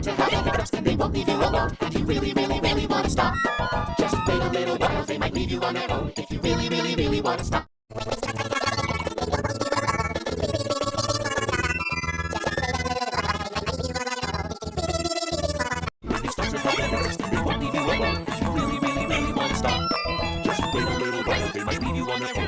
to have a hiccups and they won't leave you alone and you really really really want to stop just wait a little while they might leave you on their own if you really really really want to stop They won't leave you alone if you really really really want to stop just wait a little while they might leave you on their own